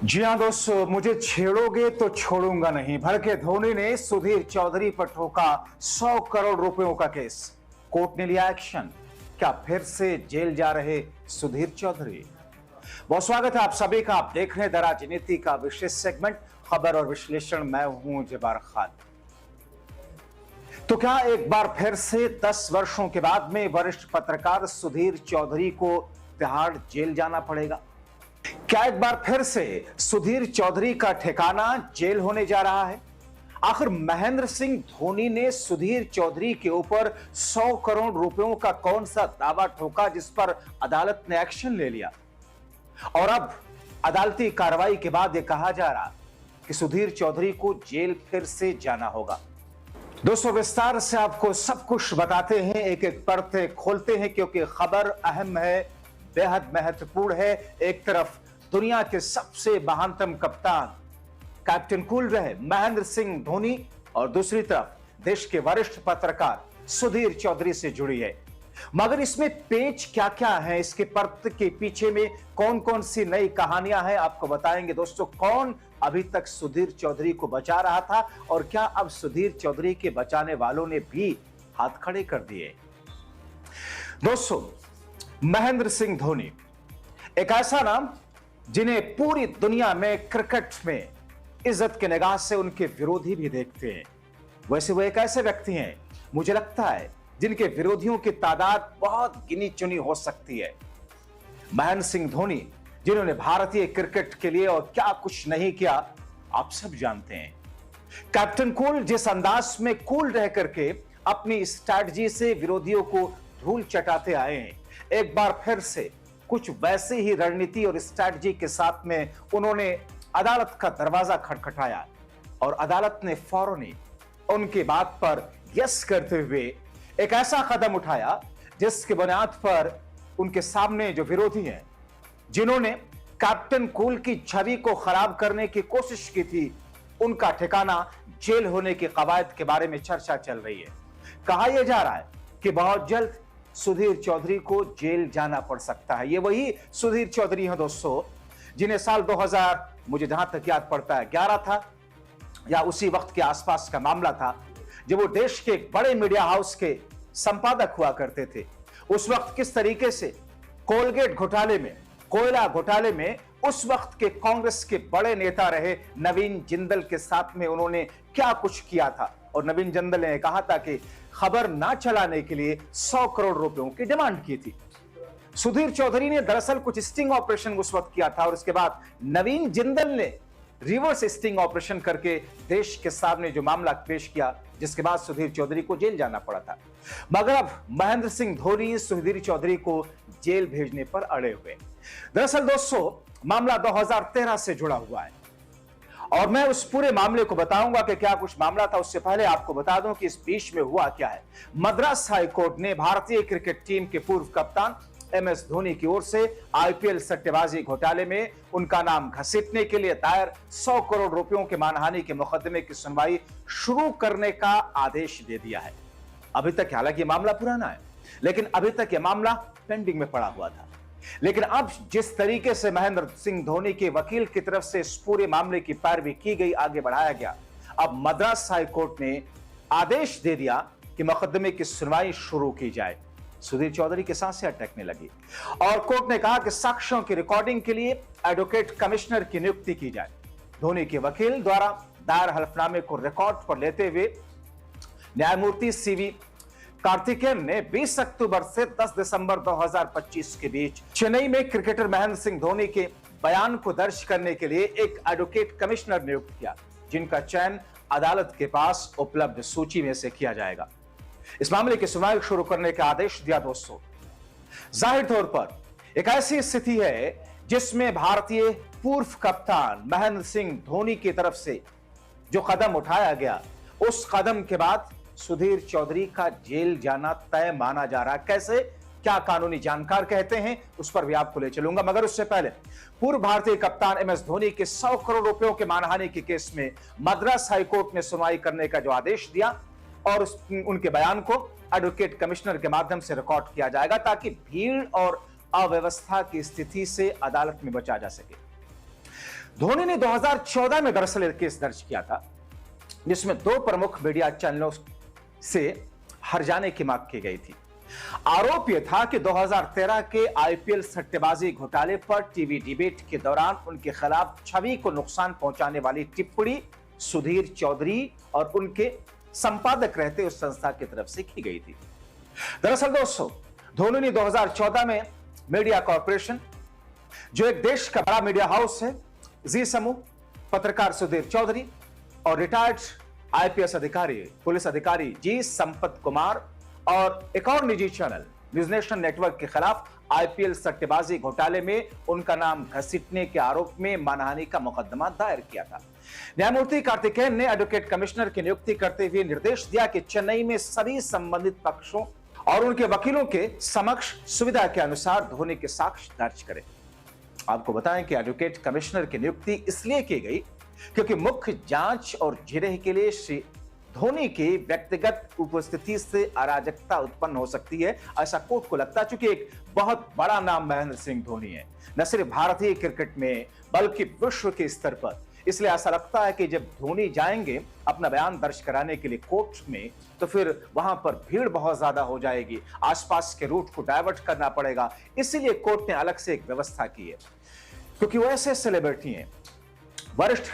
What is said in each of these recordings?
जी हाँ दोस्तों, मुझे छेड़ोगे तो छोड़ूंगा नहीं। भड़के धोनी ने सुधीर चौधरी पर ठोका 100 करोड़ रुपयों का केस। कोर्ट ने लिया एक्शन। क्या फिर से जेल जा रहे सुधीर चौधरी? बहुत स्वागत है आप सभी का। आप देख रहे हैं द राजनीति का विशेष सेगमेंट खबर और विश्लेषण। मैं हूं जबार खान। तो क्या एक बार फिर से 10 वर्षों के बाद में वरिष्ठ पत्रकार सुधीर चौधरी को तिहाड़ जेल जाना पड़ेगा? क्या एक बार फिर से सुधीर चौधरी का ठिकाना जेल होने जा रहा है? आखिर महेंद्र सिंह धोनी ने सुधीर चौधरी के ऊपर 100 करोड़ रुपयों का कौन सा दावा ठोका जिस पर अदालत ने एक्शन ले लिया? और अब अदालती कार्रवाई के बाद यह कहा जा रहा कि सुधीर चौधरी को जेल फिर से जाना होगा। दोस्तों, विस्तार से आपको सब कुछ बताते हैं, एक एक परतें खोलते हैं, क्योंकि खबर अहम है, बेहद महत्वपूर्ण है। एक तरफ दुनिया के सबसे महानतम कप्तान कैप्टन कूल रहे महेंद्र सिंह धोनी और दूसरी तरफ देश के वरिष्ठ पत्रकार सुधीर चौधरी से जुड़ी है। मगर इसमें पेच क्या क्या है, इसके पर्त के पीछे में कौन कौन सी नई कहानियां हैं, आपको बताएंगे दोस्तों। कौन अभी तक सुधीर चौधरी को बचा रहा था और क्या अब सुधीर चौधरी के बचाने वालों ने भी हाथ खड़े कर दिए? दोस्तों, महेंद्र सिंह धोनी एक ऐसा नाम जिन्हें पूरी दुनिया में क्रिकेट में इज्जत के निगाह से उनके विरोधी भी देखते हैं। वैसे वो एक ऐसे व्यक्ति हैं, मुझे लगता है, जिनके विरोधियों की तादाद बहुत गिनी चुनी हो सकती है। महेंद्र सिंह धोनी, जिन्होंने भारतीय क्रिकेट के लिए और क्या कुछ नहीं किया, आप सब जानते हैं। कैप्टन कूल जिस अंदाज में कूल रह करके अपनी स्ट्रैटेजी से विरोधियों को धूल चटाते आए हैं, एक बार फिर से कुछ वैसे ही रणनीति और स्ट्रैटेजी के साथ में उन्होंने अदालत का दरवाजा खटखटाया और अदालत ने फौरन ही उनकी बात पर यस करते हुए एक ऐसा कदम उठाया जिसकी बुनियाद पर उनके सामने जो विरोधी हैं, जिन्होंने कैप्टन कूल की छवि को खराब करने की कोशिश की थी, उनका ठिकाना जेल होने की कवायद के बारे में चर्चा चल रही है। कहा यह जा रहा है कि बहुत जल्द सुधीर चौधरी को जेल जाना पड़ सकता है। ये वही सुधीर चौधरी हैं दोस्तों, जिन्हें साल 2000, मुझे जहां तक याद पड़ता है, 11 था या उसी वक्त के आसपास का मामला था, जब वो देश के एक बड़े मीडिया हाउस के संपादक हुआ करते थे। उस वक्त किस तरीके से कोलगेट घोटाले में, कोयला घोटाले में उस वक्त के कांग्रेस के बड़े नेता रहे नवीन जिंदल के साथ में उन्होंने क्या कुछ किया था, और नवीन जिंदल ने कहा था कि खबर ना चलाने के लिए 100 करोड़ रुपयों की डिमांड की थी। सुधीर चौधरी ने दरअसल कुछ स्टिंग ऑपरेशन उस वक्त किया था और उसके बाद नवीन जिंदल ने रिवर्स स्टिंग ऑपरेशन करके देश के सामने जो मामला पेश किया, जिसके बाद सुधीर चौधरी को जेल जाना पड़ा था। मगर अब महेंद्र सिंह धोनी सुधीर चौधरी को जेल भेजने पर अड़े हुए। दरअसल दोस्तों, मामला 2013 से जुड़ा हुआ है और मैं उस पूरे मामले को बताऊंगा कि क्या कुछ मामला था। उससे पहले आपको बता दूं कि इस बीच में हुआ क्या है। मद्रास हाई कोर्ट ने भारतीय क्रिकेट टीम के पूर्व कप्तान MS धोनी की ओर से IPL सट्टेबाजी घोटाले में उनका नाम घसीटने के लिए दायर 100 करोड़ रुपयों के मानहानि के मुकदमे की सुनवाई शुरू करने का आदेश दे दिया है। अभी तक, हालांकि मामला पुराना है, लेकिन अभी तक यह मामला पेंडिंग में पड़ा हुआ था। लेकिन अब जिस तरीके से महेंद्र सिंह धोनी के वकील की तरफ से इस पूरे मामले की पैरवी की गई, आगे बढ़ाया गया, अब मद्रास हाई कोर्ट ने आदेश दे दिया कि मुकदमे की सुनवाई शुरू की जाए। सुधीर चौधरी की सांसें अटकने लगी और कोर्ट ने कहा कि साक्ष्यों की रिकॉर्डिंग के लिए एडवोकेट कमिश्नर की नियुक्ति की जाए। धोनी के वकील द्वारा दायर हलफनामे को रिकॉर्ड पर लेते हुए न्यायमूर्ति CV कार्तिकेयन ने 20 अक्टूबर से 10 दिसंबर 2025 के बीच चेन्नई में क्रिकेटर महेंद्र सिंह धोनी के बयान को दर्ज करने के लिए एक एडवोकेट कमिश्नर नियुक्त किया, जिनका चयन अदालत के पास उपलब्ध सूची में से किया जाएगा। इस मामले की सुनवाई शुरू करने का आदेश दिया। दोस्तों, जाहिर तौर पर एक ऐसी स्थिति है जिसमें भारतीय पूर्व कप्तान महेंद्र सिंह धोनी की तरफ से जो कदम उठाया गया, उस कदम के बाद सुधीर चौधरी का जेल जाना तय माना जा रहा है। कैसे, क्या कानूनी जानकार कहते हैं, उस पर भी आपको ले चलूंगा। मगर उससे पहले पूर्व भारतीय कप्तान MS धोनी के 100 करोड़ रुपयों के मानहानि के केस में मद्रास हाईकोर्ट ने सुनवाई करने का जो आदेश दिया और उनके बयान को एडवोकेट कमिश्नर के माध्यम से रिकॉर्ड किया जाएगा, ताकि भीड़ और अव्यवस्था की स्थिति से अदालत में बचा जा सके। धोनी ने 2014 में दरअसल एक केस दर्ज किया था जिसमें 2 प्रमुख मीडिया चैनलों से हर जाने की मांग की गई थी। आरोप यह था कि 2013 के आईपीएल सट्टेबाजी घोटाले पर टीवी डिबेट के दौरान उनके खिलाफ छवि को नुकसान पहुंचाने वाली टिप्पणी सुधीर चौधरी और उनके संपादक रहते उस संस्था की तरफ से की गई थी। दरअसल दोस्तों, धोनी ने 2014 में मीडिया कॉर्पोरेशन, जो एक देश का बड़ा मीडिया हाउस है, जी समूह, पत्रकार सुधीर चौधरी और रिटायर्ड आईपीएस अधिकारी, पुलिस अधिकारी जी संपत कुमार और एक और निजी चैनल न्यूज नेशन नेटवर्क के खिलाफ आईपीएल सट्टेबाजी घोटाले में उनका नाम घसीटने के आरोप में मानहानि का मुकदमा दायर किया था। न्यायमूर्ति कार्तिकेयन ने एडवोकेट कमिश्नर की नियुक्ति करते हुए निर्देश दिया कि चेन्नई में सभी संबंधित पक्षों और उनके वकीलों के समक्ष सुविधा के अनुसार धोनी के साक्ष्य दर्ज करें। आपको बताएं कि एडवोकेट कमिश्नर की नियुक्ति इसलिए की गई क्योंकि मुख्य जांच और जिरह के लिए श्री धोनी की व्यक्तिगत उपस्थिति से अराजकता उत्पन्न हो सकती है, ऐसा कोर्ट को लगता है। चूंकि एक बहुत बड़ा नाम महेंद्र सिंह धोनी है, न सिर्फ भारतीय क्रिकेट में बल्कि विश्व के स्तर पर, इसलिए ऐसा लगता है कि जब धोनी जाएंगे अपना बयान दर्ज कराने के लिए कोर्ट में, तो फिर वहां पर भीड़ बहुत ज्यादा हो जाएगी, आसपास के रूट को डाइवर्ट करना पड़ेगा। इसीलिए कोर्ट ने अलग से एक व्यवस्था की है, क्योंकि वो ऐसे सेलिब्रिटी हैं। वरिष्ठ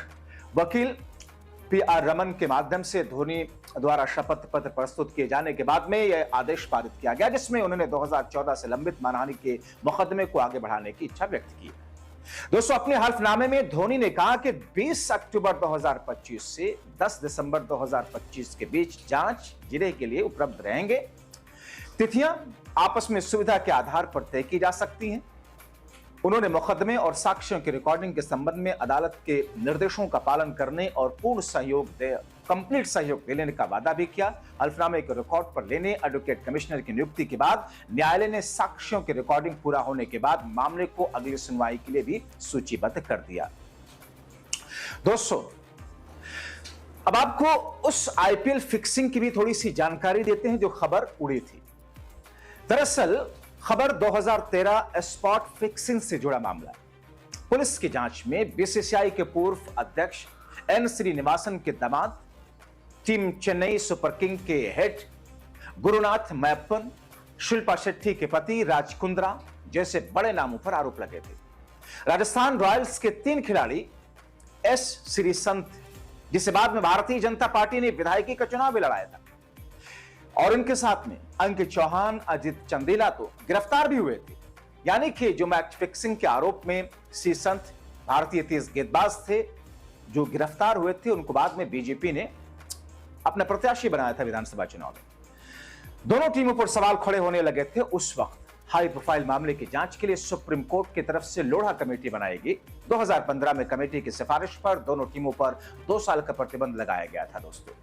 वकील पीआर रमन के माध्यम से धोनी द्वारा शपथ पत्र प्रस्तुत किए जाने के बाद में यह आदेश पारित किया गया, जिसमें उन्होंने 2014 से लंबित मानहानि के मुकदमे को आगे बढ़ाने की इच्छा व्यक्त की। दोस्तों, अपने हल्फनामे में धोनी ने कहा कि 20 अक्टूबर 2025 से 10 दिसंबर 2025 के बीच जांच जिरह के लिए उपलब्ध रहेंगे। तिथियां आपस में सुविधा के आधार पर तय की जा सकती हैं। उन्होंने मुकदमे और साक्ष्यों की रिकॉर्डिंग के संबंध में अदालत के निर्देशों का पालन करने और पूर्ण कंप्लीट सहयोग देने का वादा भी किया। हल्फनामे के रिकॉर्ड पर लेने एडवोकेट कमिश्नर की नियुक्ति के बाद न्यायालय ने साक्ष्यों की रिकॉर्डिंग पूरा होने के बाद मामले को अगली सुनवाई के लिए भी सूचीबद्ध कर दिया। दोस्तों, अब आपको उस आईपीएल फिक्सिंग की भी थोड़ी सी जानकारी देते हैं जो खबर उड़ी थी। दरअसल खबर 2013 स्पॉट फिक्सिंग से जुड़ा मामला। पुलिस की जांच में बीसीसीआई के पूर्व अध्यक्ष एन श्रीनिवासन के दामाद, टीम चेन्नई सुपर किंग के हेड गुरुनाथ मैप्पन, शिल्पा शेट्टी के पति राज कुंद्रा जैसे बड़े नामों पर आरोप लगे थे। राजस्थान रॉयल्स के 3 खिलाड़ी एस श्रीसंत, जिसे बाद में भारतीय जनता पार्टी ने विधायकी का चुनाव भी लड़ाया था, और उनके साथ में अंकित चौहान, अजित चंदेला तो गिरफ्तार भी हुए थे। यानी कि जो मैच फिक्सिंग के आरोप में श्रीसंत भारतीय तेज गेंदबाज थे जो गिरफ्तार हुए थे, उनको बाद में बीजेपी ने अपना प्रत्याशी बनाया था विधानसभा चुनाव में। दोनों टीमों पर सवाल खड़े होने लगे थे। उस वक्त हाई प्रोफाइल मामले की जांच के लिए सुप्रीम कोर्ट की तरफ से लोढ़ा कमेटी बनाएगी। 2015 में कमेटी की सिफारिश पर दोनों टीमों पर 2 साल का प्रतिबंध लगाया गया था दोस्तों।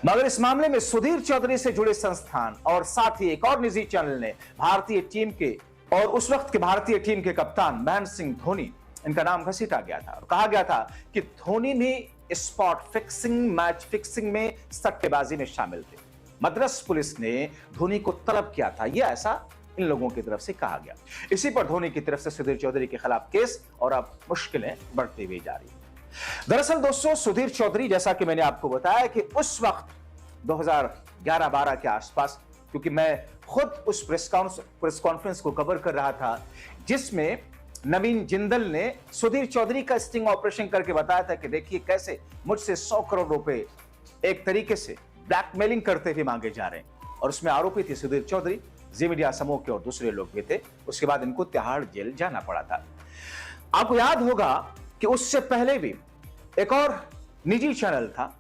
मगर इस मामले में सुधीर चौधरी से जुड़े संस्थान और साथ ही एक और निजी चैनल ने भारतीय टीम के और उस वक्त के भारतीय टीम के कप्तान महेंद्र सिंह धोनी, इनका नाम घसीटा गया था और कहा गया था कि धोनी भी स्पॉट फिक्सिंग, मैच फिक्सिंग में सट्टेबाजी में शामिल थे। मद्रास पुलिस ने धोनी को तलब किया था, यह ऐसा इन लोगों की तरफ से कहा गया। इसी पर धोनी की तरफ से सुधीर चौधरी के खिलाफ केस और अब मुश्किलें बढ़ती हुई जा रही है। दरअसल दोस्तों, सुधीर चौधरी, जैसा कि मैंने आपको बताया कि उस वक्त 2011-12 के आसपास, क्योंकि मैं खुद उस प्रेस कॉन्फ्रेंस को कवर कर रहा था जिसमें नवीन जिंदल ने सुधीर चौधरी का स्टिंग ऑपरेशन करके बताया था कि देखिए कैसे मुझसे 100 करोड़ रुपए एक तरीके से ब्लैकमेलिंग करते हुए मांगे जा रहे हैं, और उसमें आरोपी थे सुधीर चौधरी, जी मीडिया समूह के और दूसरे लोग भी थे। उसके बाद इनको तिहाड़ जेल जाना पड़ा था। आपको याद होगा कि उससे पहले भी एक और निजी चैनल था,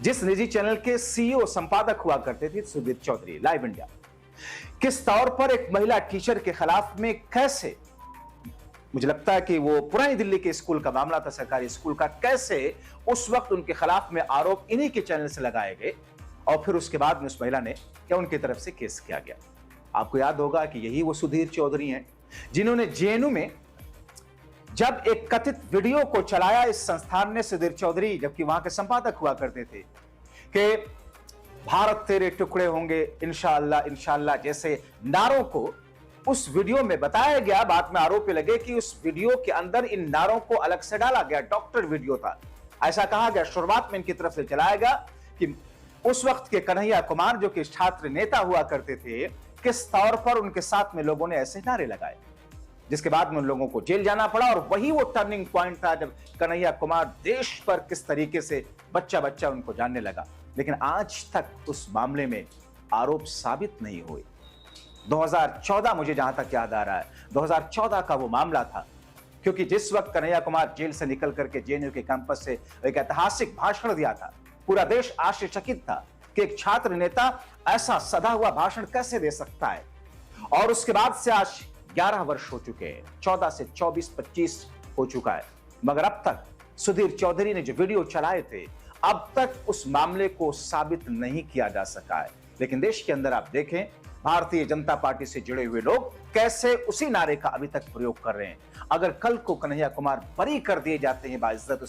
जिस निजी चैनल के सीईओ संपादक हुआ करते थे सुधीर चौधरी, लाइव इंडिया। किस तौर पर एक महिला टीचर के खिलाफ में कैसे, मुझे लगता है कि वो पुरानी दिल्ली के स्कूल का मामला था, सरकारी स्कूल का, कैसे उस वक्त उनके खिलाफ में आरोप इन्हीं के चैनल से लगाए गए और फिर उसके बाद में उस महिला ने क्या उनकी तरफ से केस किया गया। आपको याद होगा कि यही वो सुधीर चौधरी हैं जिन्होंने जेएनयू में जब एक कथित वीडियो को चलाया, इस संस्थान ने, सुधीर चौधरी जबकि वहां के संपादक हुआ करते थे, कि भारत तेरे टुकड़े होंगे इंशाअल्लाह इंशाअल्लाह जैसे नारों को उस वीडियो में बताया गया, बाद में आरोप लगे कि उस वीडियो के अंदर इन नारों को अलग से डाला गया, डॉक्टर वीडियो था। ऐसा कहा गया, शुरुआत में इनकी तरफ से चलाया गया कि उस वक्त के कन्हैया कुमार जो कि छात्र नेता हुआ करते थे, किस तौर पर उनके साथ में लोगों ने ऐसे नारे लगाए, जिसके बाद में उन लोगों को जेल जाना पड़ा। और वही वो टर्निंग पॉइंट था जब कन्हैया कुमार देश पर किस तरीके से बच्चा बच्चा उनको जानने लगा। लेकिन आज तक उस मामले में आरोप साबित नहीं हुए। 2014 मुझे जहां तक याद आ रहा है, 2014 का वो मामला था, क्योंकि जिस वक्त कन्हैया कुमार जेल से निकल करके जेएनयू के कैंपस से एक ऐतिहासिक भाषण दिया था, पूरा देश आश्चर्यचकित था कि एक छात्र नेता ऐसा सधा हुआ भाषण कैसे दे सकता है। और उसके बाद से आज 11 वर्ष हो चुके हैं, 14 से 24-25 हो चुका है, मगर अब तक सुधीर चौधरी ने जो वीडियो चलाए थे, अब तक उस मामले को साबित नहीं किया जा सका है। लेकिन देश के अंदर आप देखें, भारतीय जनता पार्टी से जुड़े हुए लोग कैसे उसी नारे का अभी तक प्रयोग कर रहे हैं। अगर कल को कन्हैया कुमार बरी कर दिए जाते हैं बाइज्जत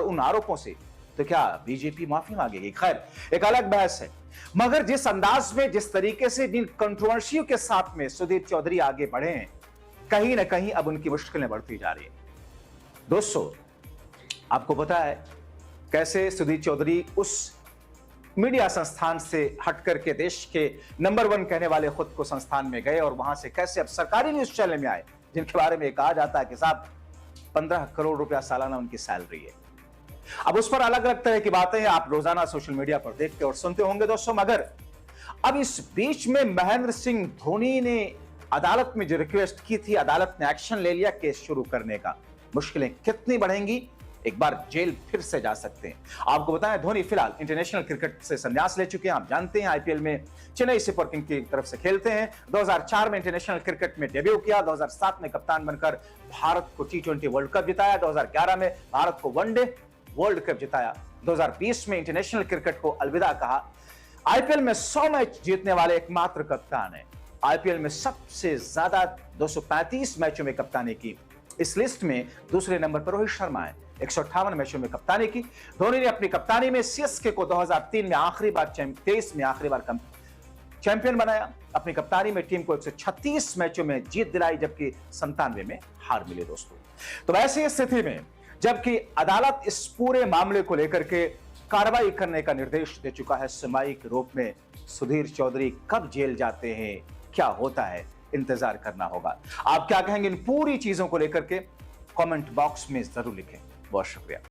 उन आरोपों से, तो क्या बीजेपी माफी मांगेगी? खैर, एक अलग बहस है। मगर जिस अंदाज में, जिस तरीके से, जिन कंट्रोवर्सियों के साथ में सुधीर चौधरी आगे बढ़े हैं, कहीं ना कहीं अब उनकी मुश्किलें बढ़ती जा रही है। दोस्तों, आपको पता है कैसे सुधीर चौधरी उस मीडिया संस्थान से हट करके देश के नंबर 1 कहने वाले खुद को संस्थान में गए और वहां से कैसे अब सरकारी न्यूज चैनल में आए, जिनके बारे में कहा जाता है कि साहब 15 करोड़ रुपया सालाना उनकी सैलरी है। अब उस पर अलग अलग तरह की बातें हैं, आप रोजाना सोशल मीडिया पर देखते और सुनते होंगे दोस्तों। मगर अब इस बीच में महेंद्र सिंह धोनी ने अदालत में जो रिक्वेस्ट की थी, अदालत ने एक्शन ले लिया केस शुरू करने का। मुश्किलें कितनी बढ़ेंगी, एक बार जेल फिर से जा सकते हैं। आपको बताएं, धोनी फिलहाल इंटरनेशनल क्रिकेट से संन्यास ले चुके हैं। आप जानते हैं आईपीएल में चेन्नई सुपर किंग की तरफ से खेलते हैं। 2004 में इंटरनेशनल क्रिकेट में डेब्यू किया, 2007 में कप्तान बनकर भारत को T20 वर्ल्ड कप जिताया, 2011 में भारत को वनडे वर्ल्ड कप जिताया, 2020 में इंटरनेशनल क्रिकेट को अलविदा कहा। आईपीएल में 100 मैच जीतने वाले एकमात्र कप्तान है। आईपीएल में सबसे ज्यादा 235 मैचों में कप्तानी की, इस लिस्ट में दूसरे नंबर पर रोहित शर्मा है, 158 मैचों में कप्तानी की। धोनी ने अपनी कप्तानी में सीएसके को 2003 में आखिरी बार, 23 में आखिरी बार चैंपियन बनाया। अपनी कप्तानी में टीम को 136 मैचों में जीत दिलाई, जबकि 97 में हार मिली दोस्तों। तो ऐसी स्थिति में जबकि अदालत इस पूरे मामले को लेकर के कार्रवाई करने का निर्देश दे चुका है सामयिक रूप में, सुधीर चौधरी कब जेल जाते हैं, क्या होता है, इंतजार करना होगा। आप क्या कहेंगे इन पूरी चीजों को लेकर के? कमेंट बॉक्स में जरूर लिखें। बहुत शुक्रिया।